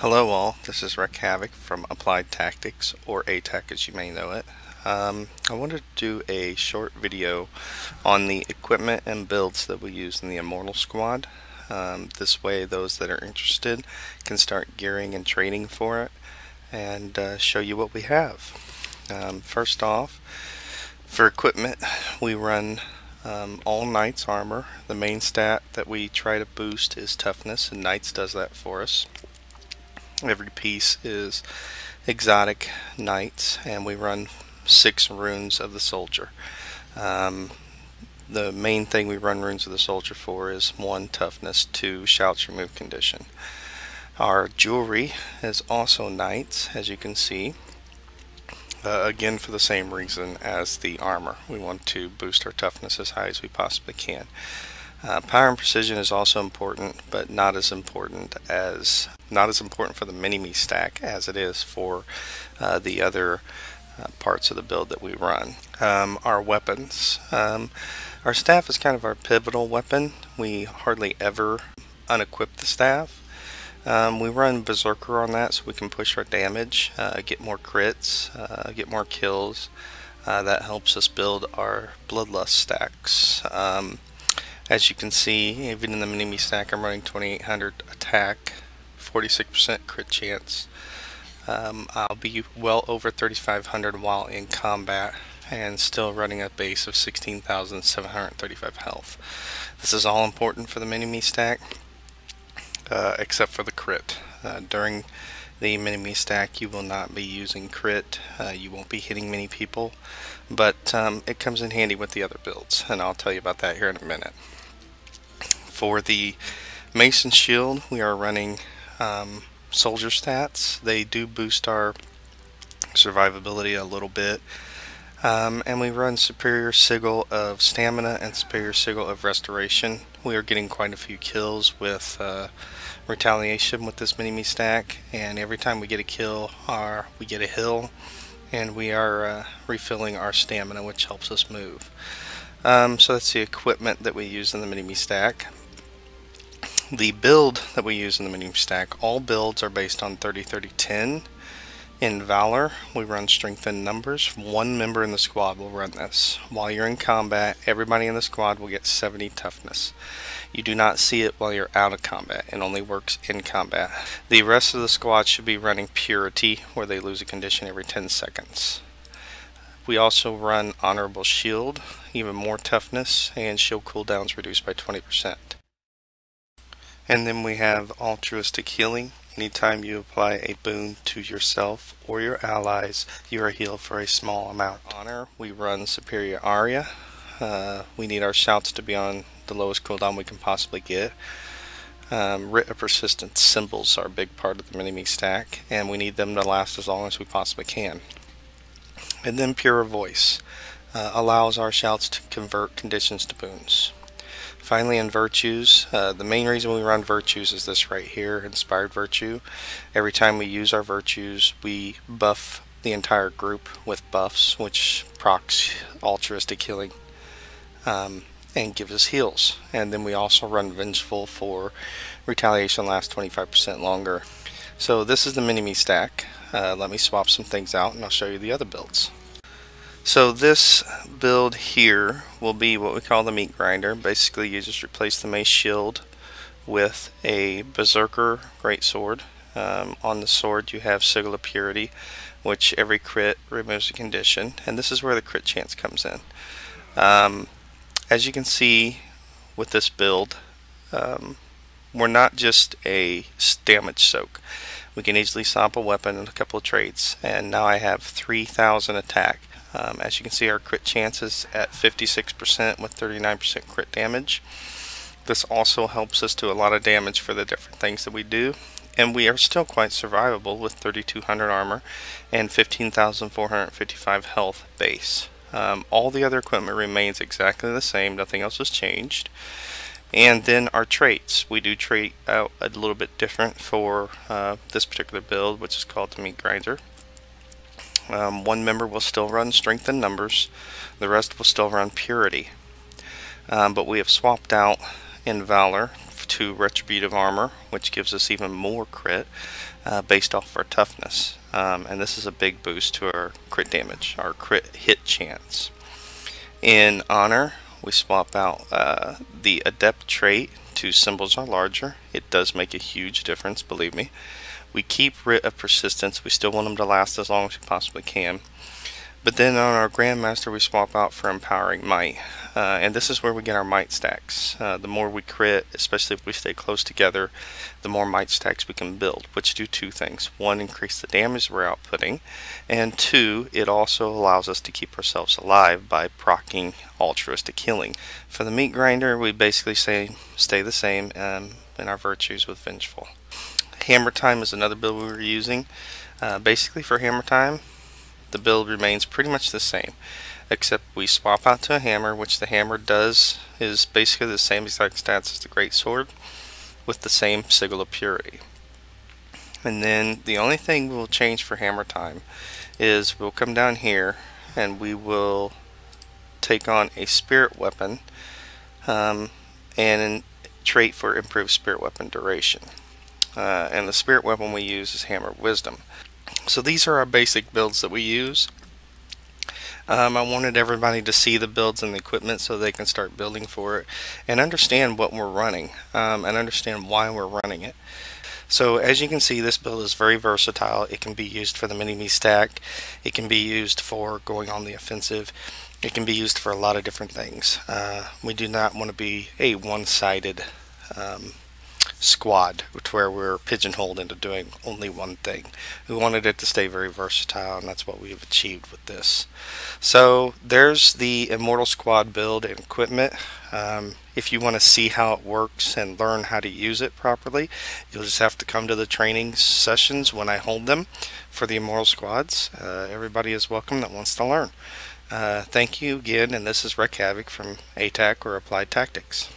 Hello all, this is Wreck Havoc from Applied Tactics, or ATAC as you may know it. I wanted to do a short video on the equipment and builds that we use in the Immortal Squad. This way those that are interested can start gearing and training for it and show you what we have. First off, for equipment we run all Knights armor. The main stat that we try to boost is toughness, and Knights does that for us. Every piece is exotic Knights, and we run 6 runes of the soldier. The main thing we run runes of the soldier for is 1, toughness, 2, shouts remove condition. Our jewelry is also Knights, as you can see. Again, for the same reason as the armor. We want to boost our toughness as high as we possibly can. Power and precision is also important, but not as important for the mini-me stack as it is for the other parts of the build that we run. Our weapons. Our staff is kind of our pivotal weapon. We hardly ever unequip the staff. We run Berserker on that so we can push our damage, get more crits, get more kills. That helps us build our Bloodlust stacks. As you can see, even in the mini-me stack, I'm running 2800 attack, 46% crit chance. I'll be well over 3500 while in combat, and still running a base of 16,735 health. This is all important for the mini-me stack, except for the crit. During the mini-me stack, you will not be using crit. You won't be hitting many people, but it comes in handy with the other builds, and I'll tell you about that here in a minute. For the Mason Shield, we are running soldier stats. They do boost our survivability a little bit. And we run Superior Sigil of Stamina and Superior Sigil of Restoration. We are getting quite a few kills with Retaliation with this mini-me stack, and every time we get a kill, we get a heal, and we are refilling our stamina, which helps us move. So that's the equipment that we use in the mini-me stack. The build that we use in the mini-me stack, all builds are based on 30-30-10. In Valor, we run Strength in Numbers. 1 member in the squad will run this. While you're in combat, everybody in the squad will get 70 toughness. You do not see it while you're out of combat. It only works in combat. The rest of the squad should be running Purity, where they lose a condition every 10 seconds. We also run Honorable Shield, even more toughness, and shield cooldowns reduced by 20%. And then we have Altruistic Healing. Anytime you apply a boon to yourself or your allies, you are healed for a small amount. Honor, we run Superior Aria. We need our shouts to be on the lowest cooldown we can possibly get. Writ of Persistence symbols are a big part of the mini-me stack, and we need them to last as long as we possibly can. And then Pure Voice allows our shouts to convert conditions to boons. Finally, in Virtues, the main reason we run Virtues is this right here, Inspired Virtue. Every time we use our Virtues, we buff the entire group with buffs, which procs Altruistic Healing and gives us heals. And then we also run Vengeful for Retaliation lasts 25% longer. So this is the mini-me stack. Let me swap some things out and I'll show you the other builds. So this build here will be what we call the meat grinder. Basically, you just replace the mace shield with a Berserker greatsword. On the sword you have Sigil of Purity, which every crit removes a condition, and this is where the crit chance comes in. As you can see with this build, we're not just a damage soak. We can easily swap a weapon and a couple of traits, and now I have 3,000 attack. As you can see, our crit chances at 56% with 39% crit damage. This also helps us do a lot of damage for the different things that we do, and we are still quite survivable with 3,200 armor and 15,455 health base. All the other equipment remains exactly the same, nothing else has changed. And then our traits, we do trait out a little bit different for this particular build, which is called the meat grinder. 1 member will still run Strength in Numbers, the rest will still run Purity. But we have swapped out in Valor to retributive armor, which gives us even more crit based off of our toughness. And this is a big boost to our crit damage, our crit hit chance. In honor, we swap out the adept trait to symbols are larger. It does make a huge difference, believe me. We keep writ of persistence. We still want them to last as long as we possibly can. But then on our Grandmaster, we swap out for empowering might. And this is where we get our might stacks. The more we crit, especially if we stay close together, the more might stacks we can build, which do two things. One, increase the damage we're outputting, and two, it also allows us to keep ourselves alive by proccing altruistic healing. For the meat grinder, we basically stay the same in our virtues with vengeful. Hammer time is another build we were using. Basically for hammer time, the build remains pretty much the same, except we swap out to a hammer, which the hammer does is basically the same exact stats as the great sword with the same sigil of purity. And then the only thing we'll change for hammer time is we'll come down here and we will take on a spirit weapon and a trait for improved spirit weapon duration. And the spirit weapon we use is Hammer of Wisdom. So these are our basic builds that we use. I wanted everybody to see the builds and the equipment so they can start building for it and understand what we're running and understand why we're running it. So as you can see, this build is very versatile. It can be used for the mini-me stack. It can be used for going on the offensive. It can be used for a lot of different things. We do not want to be a one-sided squad to where we're pigeonholed into doing only one thing. We wanted it to stay very versatile, and that's what we've achieved with this. So there's the Immortal Squad build and equipment. If you want to see how it works and learn how to use it properly, you'll just have to come to the training sessions when I hold them for the Immortal Squads. Everybody is welcome that wants to learn. Thank you again, and this is Wreck Havoc from ATAC or Applied Tactics.